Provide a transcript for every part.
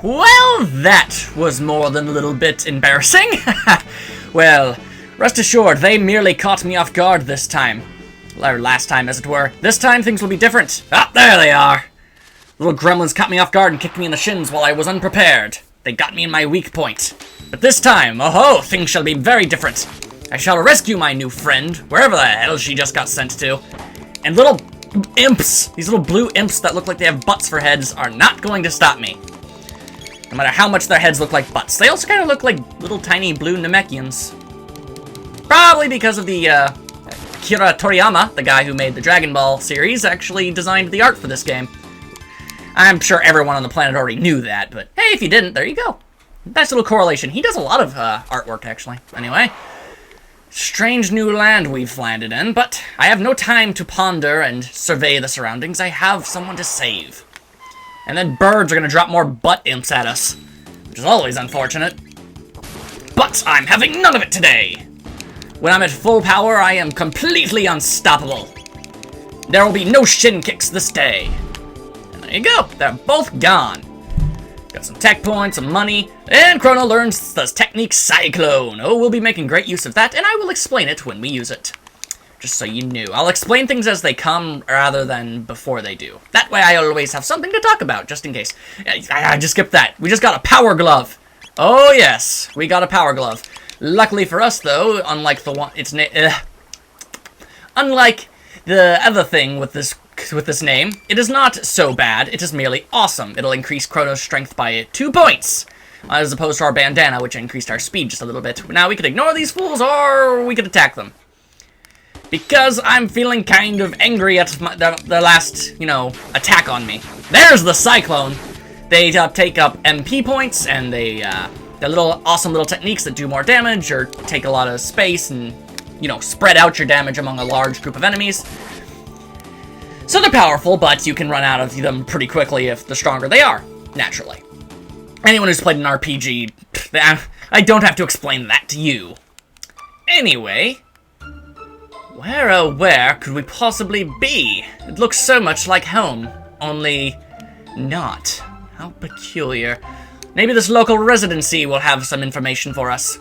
Well, that was more than a little bit embarrassing. Well, rest assured, they merely caught me off guard this time. Or last time, as it were. This time, things will be different. Ah, there they are. Little gremlins caught me off guard and kicked me in the shins while I was unprepared. They got me in my weak point. But this time, oh-ho, things shall be very different. I shall rescue my new friend, wherever the hell she just got sent to. And little imps, these little blue imps that look like they have butts for heads, are not going to stop me. No matter how much their heads look like butts. They also kind of look like little tiny blue Namekians. Probably because of the, Akira Toriyama, the guy who made the Dragon Ball series, actually designed the art for this game. I'm sure everyone on the planet already knew that, but hey, if you didn't, there you go. Nice little correlation. He does a lot of artwork, actually. Anyway, strange new land we've landed in, but I have no time to ponder and survey the surroundings. I have someone to save. And then birds are going to drop more butt imps at us, which is always unfortunate. But I'm having none of it today. When I'm at full power, I am completely unstoppable. There will be no shin kicks this day. And there you go. They're both gone. Got some tech points, some money, and Chrono learns the technique Cyclone. Oh, we'll be making great use of that, and I will explain it when we use it. Just so you knew. I'll explain things as they come rather than before they do. That way I always have something to talk about, just in case. I just skipped that. We just got a power glove. Oh, yes. We got a power glove. Luckily for us, though, unlike the one... unlike the other thing with this name, it is not so bad. It is merely awesome. It'll increase Chrono's strength by 2 points. As opposed to our bandana, which increased our speed just a little bit. Now we could ignore these fools, or we could attack them. Because I'm feeling kind of angry at the last, attack on me. There's the Cyclone! They take up MP points, and they're little awesome little techniques that do more damage, or take a lot of space, and, spread out your damage among a large group of enemies. So they're powerful, but you can run out of them pretty quickly if the stronger they are, naturally. Anyone who's played an RPG, I don't have to explain that to you. Anyway... Where could we possibly be? It looks so much like home, only not. How peculiar. Maybe this local residency will have some information for us.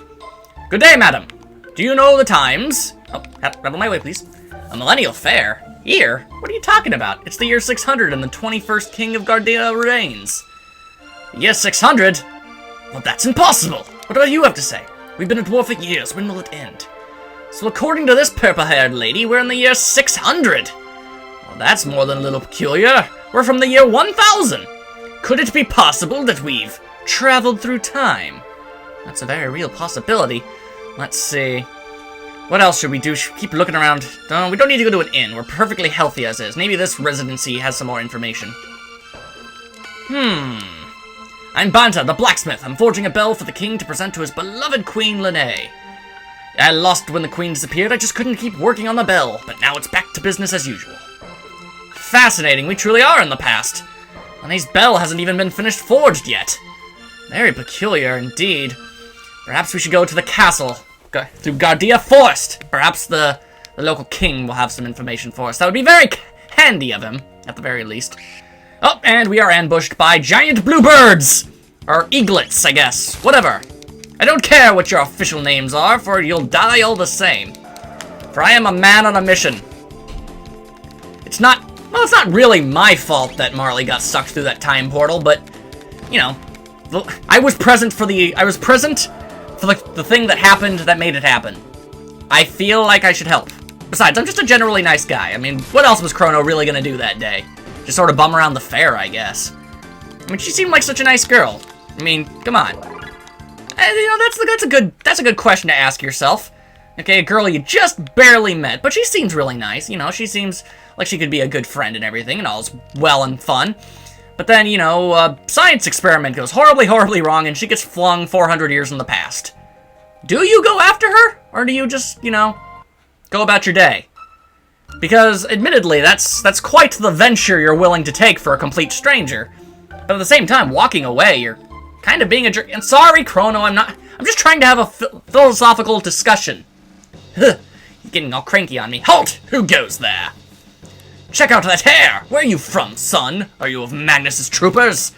Good day, madam. Do you know the times? Oh, out of my way, please. A millennial fair? Here? What are you talking about? It's the year 600 and the 21st king of Gardia reigns. Year 600? Well, that's impossible. What do you have to say? We've been at war for years. When will it end? So according to this purple-haired lady, we're in the year 600. Well, that's more than a little peculiar. We're from the year 1000. Could it be possible that we've traveled through time? That's a very real possibility. Let's see. What else should we do? Should we keep looking around? No, we don't need to go to an inn. We're perfectly healthy as is. Maybe this residency has some more information. I'm Banta, the blacksmith. I'm forging a bell for the king to present to his beloved Queen Lene. I lost when the queen disappeared. I just couldn't keep working on the bell, but now it's back to business as usual. Fascinating. We truly are in the past. Lene's bell hasn't even been finished forged yet. Very peculiar indeed. Perhaps we should go to the castle, through Gardia Forest. Perhaps the local king will have some information for us. That would be very handy of him, at the very least. Oh, and we are ambushed by giant bluebirds! Or eaglets, I guess. Whatever. I don't care what your official names are, for you'll die all the same. For I am a man on a mission. It's not really my fault that Marle got sucked through that time portal, but, I was present for the thing that happened that made it happen. I feel like I should help. Besides, I'm just a generally nice guy. I mean, what else was Chrono really gonna do that day? Just sort of bum around the fair, I guess. I mean, she seemed like such a nice girl. I mean, come on. That's a good question to ask yourself. Okay, a girl you just barely met, but she seems really nice. She seems like she could be a good friend and everything, and all's well and fun. But then, a science experiment goes horribly, horribly wrong, and she gets flung 400 years in the past. Do you go after her? Or do you just, go about your day? Because, admittedly, that's quite the venture you're willing to take for a complete stranger. But at the same time, walking away, you're kind of being a jerk. And sorry, Chrono, I'm just trying to have a philosophical discussion. You're getting all cranky on me. Halt! Who goes there? Check out that hair! Where are you from, son? Are you of Magnus's troopers?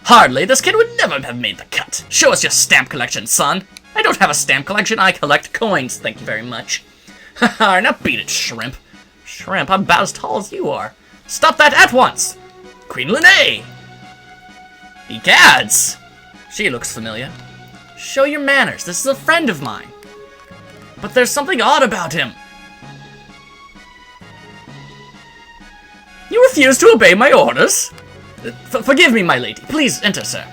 Hardly. This kid would never have made the cut. Show us your stamp collection, son. I don't have a stamp collection. I collect coins. Thank you very much. Haha, now beat it, Shrimp. Shrimp, I'm about as tall as you are. Stop that at once! Queen Linnae! Egads! She looks familiar. Show your manners. This is a friend of mine. But there's something odd about him. You refuse to obey my orders? Forgive me, my lady. Please enter, sir.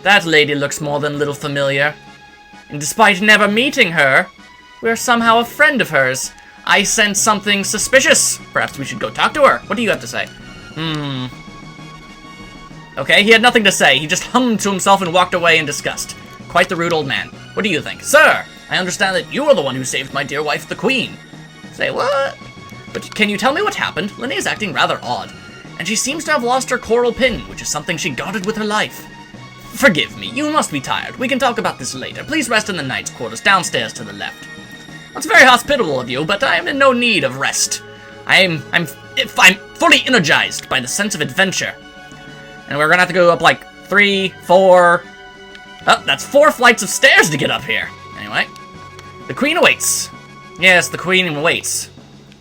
That lady looks more than a little familiar. And despite never meeting her, we're somehow a friend of hers. I sense something suspicious. Perhaps we should go talk to her. What do you have to say? Okay, he had nothing to say. He just hummed to himself and walked away in disgust. Quite the rude old man. What do you think? Sir, I understand that you are the one who saved my dear wife, the queen. Say what? But can you tell me what happened? Linnae is acting rather odd, and she seems to have lost her coral pin, which is something she guarded with her life. Forgive me, you must be tired. We can talk about this later. Please rest in the knight's quarters downstairs to the left. That's very hospitable of you, but I am in no need of rest. I'm fully energized by the sense of adventure. And we're gonna have to go up like 3, 4... Oh, that's 4 flights of stairs to get up here. Anyway. The queen awaits. Yes, the queen awaits.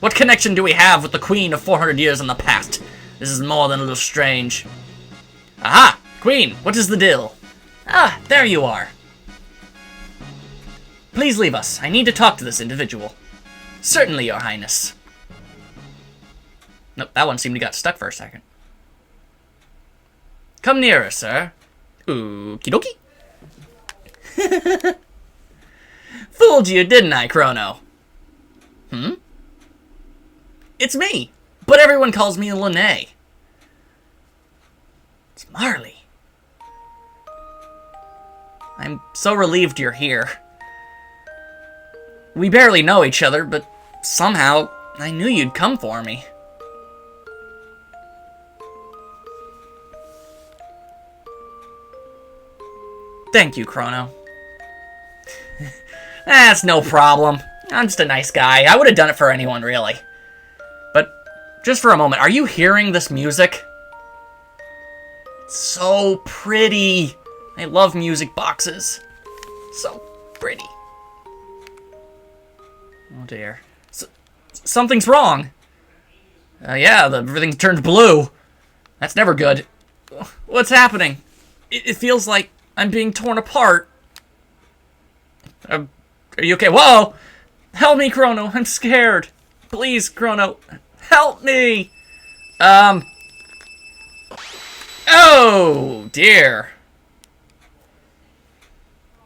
What connection do we have with the queen of 400 years in the past? This is more than a little strange. Aha! Queen, what is the deal? Ah, there you are. Please leave us. I need to talk to this individual. Certainly, your highness. Nope, that one seemed to got stuck for a second. Come nearer, sir. Okie dokie. Fooled you, didn't I, Chrono? It's me, but everyone calls me Linnae. It's Marle. I'm so relieved you're here. We barely know each other, but somehow I knew you'd come for me. Thank you, Chrono. That's no problem. I'm just a nice guy. I would have done it for anyone, really. But just for a moment, are you hearing this music? It's so pretty. I love music boxes. So pretty. Oh dear. Something's wrong. Yeah, everything's turned blue. That's never good. What's happening? It feels like I'm being torn apart. Are you okay? Whoa! Help me, Chrono. I'm scared. Please, Chrono. Help me! Oh, dear.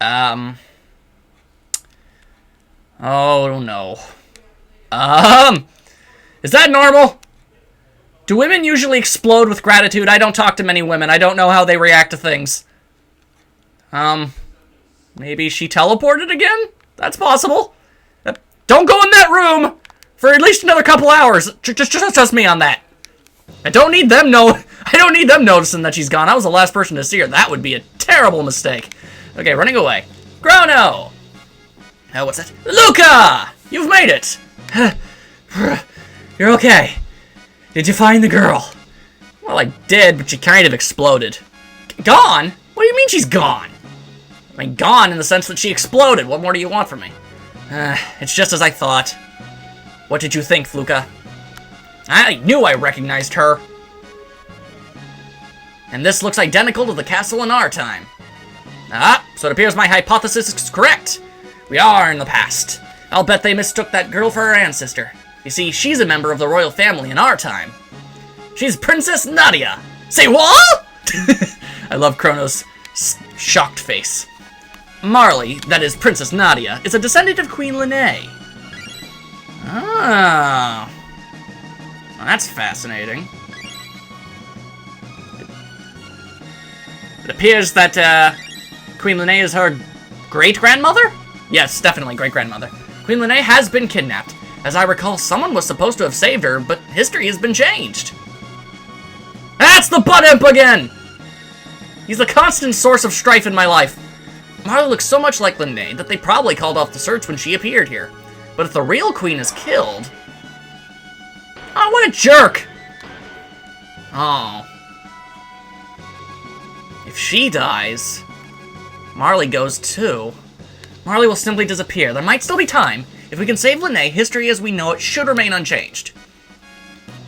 Oh, no. Is that normal? Do women usually explode with gratitude? I don't talk to many women. I don't know how they react to things. Maybe she teleported again? That's possible. Don't go in that room for at least another couple hours. Just trust me on that. I don't need them noticing that she's gone. I was the last person to see her. That would be a terrible mistake. Okay, running away. Chrono! What's that? Luca! You've made it! You're okay. Did you find the girl? Well, I did, but she kind of exploded. Gone? What do you mean she's gone? I mean, gone in the sense that she exploded. What more do you want from me? It's just as I thought. What did you think, Luca? I knew I recognized her. And this looks identical to the castle in our time. Ah, so it appears my hypothesis is correct. We are in the past. I'll bet they mistook that girl for her ancestor. You see, she's a member of the royal family in our time. She's Princess Nadia. Say what? I love Chrono's shocked face. Marle, that is Princess Nadia, is a descendant of Queen Linnae. Ah. Well, that's fascinating. It appears that, Queen Linnae is her great-grandmother? Yes, definitely great-grandmother. Queen Linnae has been kidnapped. As I recall, someone was supposed to have saved her, but history has been changed. That's the butt imp again! He's a constant source of strife in my life. Marle looks so much like Linnae that they probably called off the search when she appeared here. But if the real queen is killed... Oh, what a jerk! Oh. If she dies, Marle goes too. Marle will simply disappear. There might still be time. If we can save Linné, history as we know it should remain unchanged.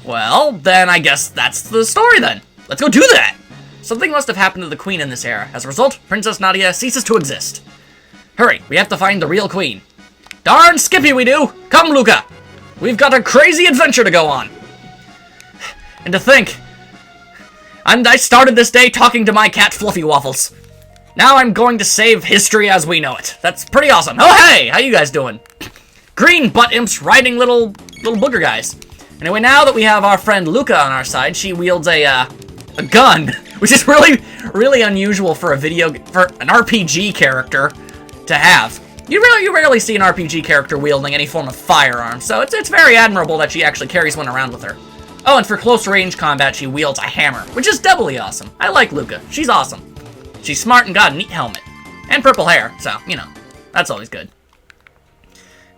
Well, then I guess that's the story then. Let's go do that! Something must have happened to the queen in this era. As a result, Princess Nadia ceases to exist. Hurry, we have to find the real queen. Darn skippy we do! Come, Luca! We've got a crazy adventure to go on! And to think, I started this day talking to my cat Fluffy Waffles. Now I'm going to save history as we know it. That's pretty awesome. Oh hey, how you guys doing? Green butt imps riding little booger guys. Anyway, now that we have our friend Luca on our side, she wields a gun, which is really unusual for an RPG character to have. You rarely see an RPG character wielding any form of firearm, so it's very admirable that she actually carries one around with her. Oh, and for close range combat, she wields a hammer, which is doubly awesome. I like Luca. She's awesome. She's smart and got a neat helmet. And purple hair, so, you know, that's always good.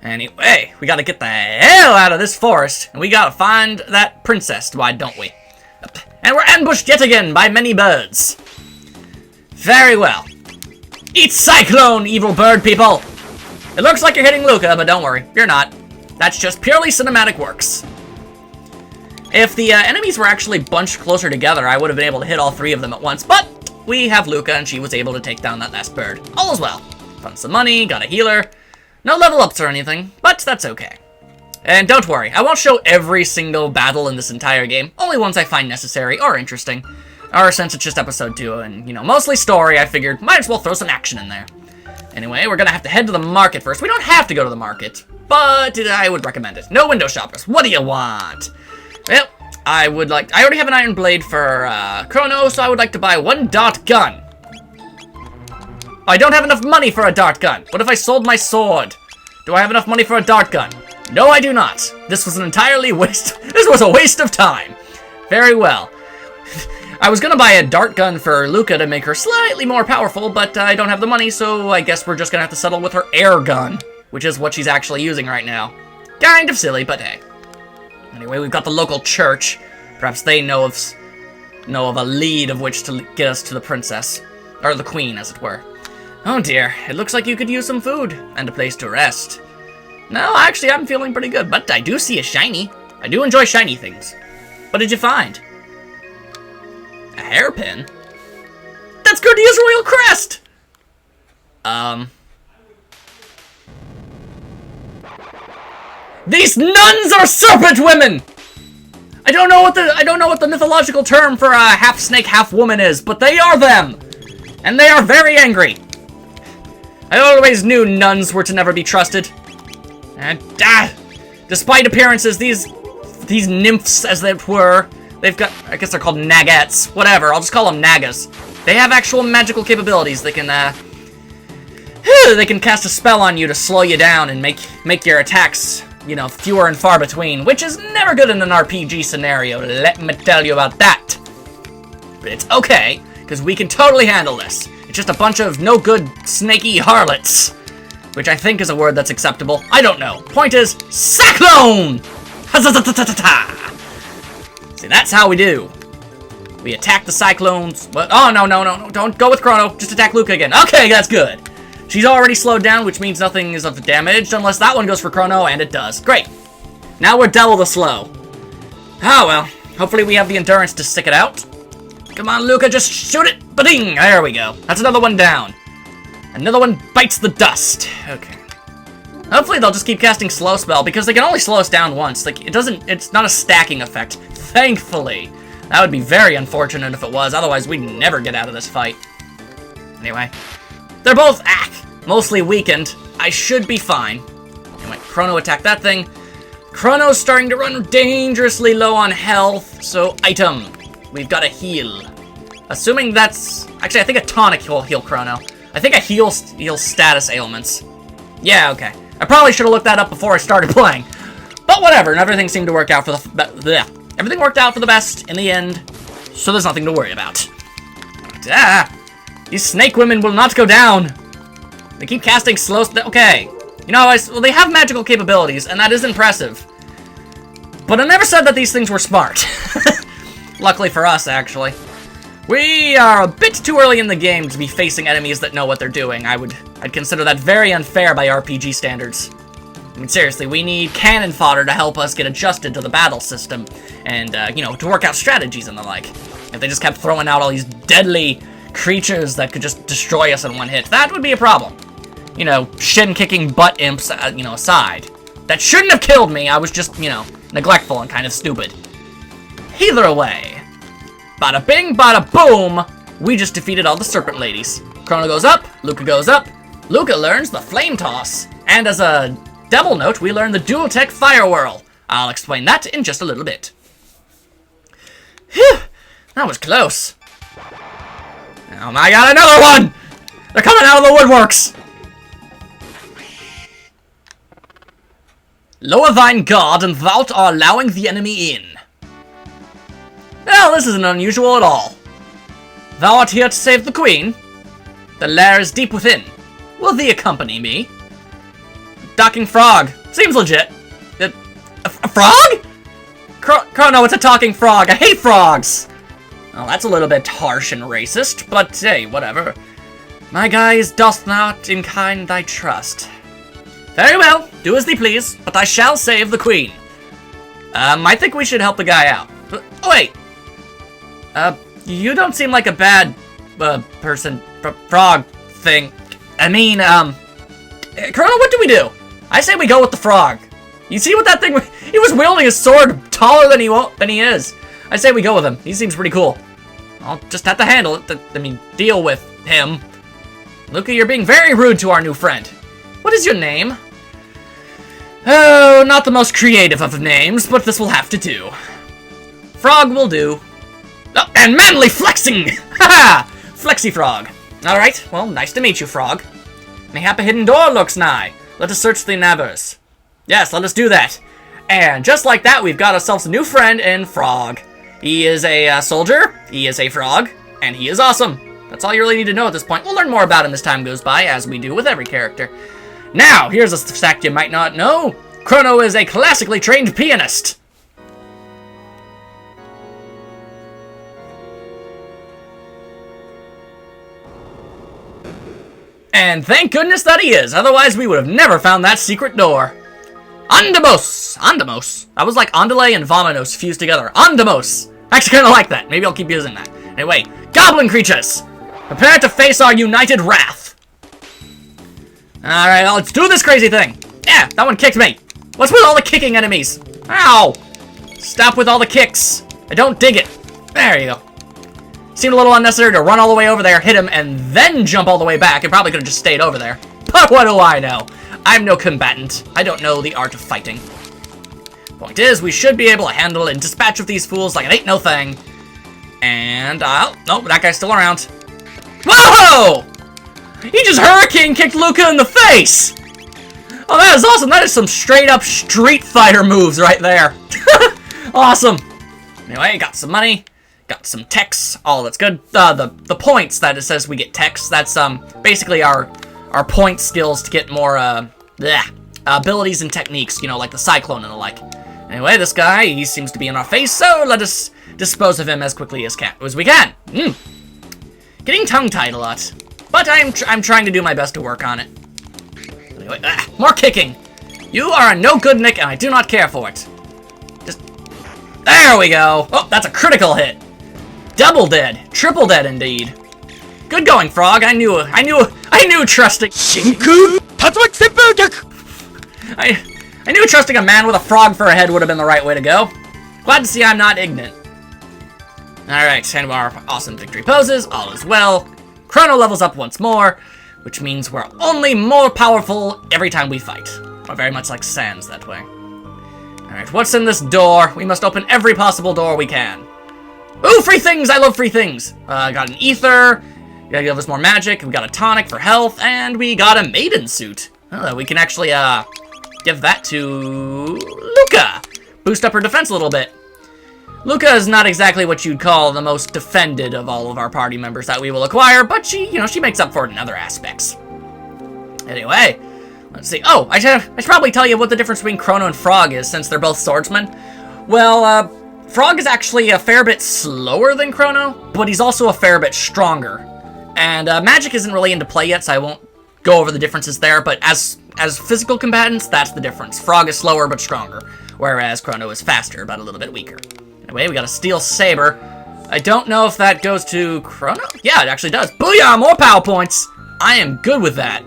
Anyway, we gotta get the hell out of this forest, and we gotta find that princess, why don't we? And we're ambushed yet again by many birds. Very well. Eat Cyclone, evil bird people! It looks like you're hitting Luca, but don't worry, you're not. That's just purely cinematic works. If the enemies were actually bunched closer together, I would have been able to hit all three of them at once, but we have Luca, and she was able to take down that last bird. All is well. Found some money, got a healer. No level ups or anything, but that's okay. And don't worry, I won't show every single battle in this entire game, only ones I find necessary or interesting. Or since it's just episode 2 and, you know, mostly story, I figured might as well throw some action in there. Anyway, we're gonna have to head to the market first. We don't have to go to the market, but I would recommend it. No window shoppers. What do you want? Well, I already have an iron blade for Chrono, so I would like to buy one dart gun. I don't have enough money for a dart gun. What if I sold my sword? Do I have enough money for a dart gun? No, I do not. This was this was a waste of time. Very well. I was gonna buy a dart gun for Luca to make her slightly more powerful, but I don't have the money, so I guess we're just gonna have to settle with her air gun, which is what she's actually using right now. Kind of silly, but hey. Anyway, we've got the local church. Perhaps they know of a lead of which to get us to the princess. Or the queen, as it were. Oh dear, it looks like you could use some food and a place to rest. No, actually, I'm feeling pretty good, but I do see a shiny. I do enjoy shiny things. What did you find? A hairpin? That's Gordia's royal crest! These nuns are serpent women! I don't know what the mythological term for a half snake, half woman is, but they are them! And they are very angry. I always knew nuns were to never be trusted. And, despite appearances, these nymphs, as they were, they've got, I guess they're called naggats. Whatever, I'll just call them nagas. They have actual magical capabilities. They can cast a spell on you to slow you down and make your attacks, you know, fewer and far between, which is never good in an RPG scenario, let me tell you about that. But it's okay, because we can totally handle this. It's just a bunch of no-good, snaky harlots. Which I think is a word that's acceptable. I don't know. Point is, Cyclone! See, that's how we do. We attack the Cyclones. But, oh, no. Don't go with Chrono. Just attack Luca again. Okay, that's good. She's already slowed down, which means nothing is of damage, unless that one goes for Chrono, and it does. Great. Now we're double the slow. Oh, well. Hopefully we have the endurance to stick it out. Come on, Luca, just shoot it. Ba-ding! There we go. That's another one down. Another one bites the dust. Okay. Hopefully they'll just keep casting slow spell, because they can only slow us down once. Like, it's not a stacking effect. Thankfully. That would be very unfortunate if it was, otherwise we'd never get out of this fight. Anyway. They're both, mostly weakened. I should be fine. Anyway, Chrono attacked that thing. Chrono's starting to run dangerously low on health, so item. We've got a heal. Assuming that's... Actually, I think a tonic will heal Chrono. I think a heal status ailments. Yeah, okay. I probably should have looked that up before I started playing. But whatever, and everything seemed to work out for everything worked out for the best in the end, so there's nothing to worry about. These snake women will not go down. They keep casting slow... Okay. You know, well, they have magical capabilities, and that is impressive. But I never said that these things were smart. Luckily for us, actually. We are a bit too early in the game to be facing enemies that know what they're doing. I'd consider that very unfair by RPG standards. I mean, seriously, we need cannon fodder to help us get adjusted to the battle system, and, you know, to work out strategies and the like. If they just kept throwing out all these deadly creatures that could just destroy us in one hit, that would be a problem. You know, shin-kicking butt imps, you know, aside. That shouldn't have killed me, I was just, you know, neglectful and kind of stupid. Either way. Bada bing, bada boom, we just defeated all the serpent ladies. Chrono goes up, Luca goes up. Luca learns the flame toss. And as a double note, we learn the dual tech fire whirl. I'll explain that in just a little bit. Phew, that was close. Oh my god, another one! They're coming out of the woodworks! Lower thine guard and thou art allowing the enemy in. Well, this isn't unusual at all. Thou art here to save the queen. The lair is deep within. Will thee accompany me? Docking frog. Seems legit. A frog? Chrono, it's a talking frog. I hate frogs. Well, that's a little bit harsh and racist, but hey, whatever. My guise doth not in kind thy trust. Very well, do as thee please, but I shall save the queen. I think we should help the guy out. But, oh, wait. You don't seem like a bad, person, frog thing. I mean, Chrono, what do we do? I say we go with the frog. You see what that thing, he was wielding a sword taller than he is. I say we go with him. He seems pretty cool. I'll just have to handle it, I mean, deal with him. Luca, you're being very rude to our new friend. What is your name? Oh, not the most creative of names, but this will have to do. Frog will do. Oh, and manly flexing! Haha! Flexi Frog. Alright, well, nice to meet you, Frog. Mayhap a hidden door looks nigh. Let us search the neighbors. Yes, let us do that. And just like that, we've got ourselves a new friend in Frog. He is a soldier, he is a frog, and he is awesome. That's all you really need to know at this point. We'll learn more about him as time goes by, as we do with every character. Now, here's a fact you might not know. Chrono is a classically trained pianist. And thank goodness that he is, otherwise we would have never found that secret door. Andamos! Andamos. That was like Andale and Vominos fused together. Andamos! I actually kind of like that. Maybe I'll keep using that. Anyway, goblin creatures! Prepare to face our united wrath. Alright, let's do this crazy thing. Yeah, that one kicked me. What's with all the kicking enemies? Ow! Stop with all the kicks. I don't dig it. There you go. Seemed a little unnecessary to run all the way over there, hit him, and then jump all the way back. It probably could have just stayed over there. But what do I know? I'm no combatant. I don't know the art of fighting. Point is, we should be able to handle and dispatch with these fools like it ain't no thing. And, nope, that guy's still around. Whoa! He just hurricane kicked Luca in the face! Oh, that is awesome. That is some straight up Street Fighter moves right there. Awesome. Anyway, got some money. Got some techs, all that's good. The points that it says we get techs, that's basically our point skills to get more abilities and techniques, you know, like the cyclone and the like. Anyway, this guy, he seems to be in our face, so let us dispose of him as quickly as we can. Getting tongue-tied a lot, but I'm trying to do my best to work on it. Anyway, more kicking. You are a no good Nick, and I do not care for it. Just there we go. Oh, that's a critical hit. Double dead. Triple dead, indeed. Good going, Frog. I knew trusting... I knew trusting a man with a frog for a head would have been the right way to go. Glad to see I'm not ignorant. Alright, and our awesome victory poses. All is well. Chrono levels up once more, which means we're only more powerful every time we fight. We're very much like Sans that way. Alright, what's in this door? We must open every possible door we can. Ooh, free things! I love free things! Got an ether, gotta give us more magic, we got a tonic for health, and we got a maiden suit. We can actually, give that to Luca! Boost up her defense a little bit. Luca is not exactly what you'd call the most defended of all of our party members that we will acquire, but she, you know, she makes up for it in other aspects. Anyway, let's see. Oh, I should probably tell you what the difference between Chrono and Frog is, since they're both swordsmen. Well, Frog is actually a fair bit slower than Chrono, but he's also a fair bit stronger. And magic isn't really into play yet, so I won't go over the differences there, but as physical combatants, that's the difference. Frog is slower but stronger, whereas Chrono is faster but a little bit weaker. Anyway, we got a Steel Saber. I don't know if that goes to Chrono? Yeah, it actually does. Booyah! More power points! I am good with that.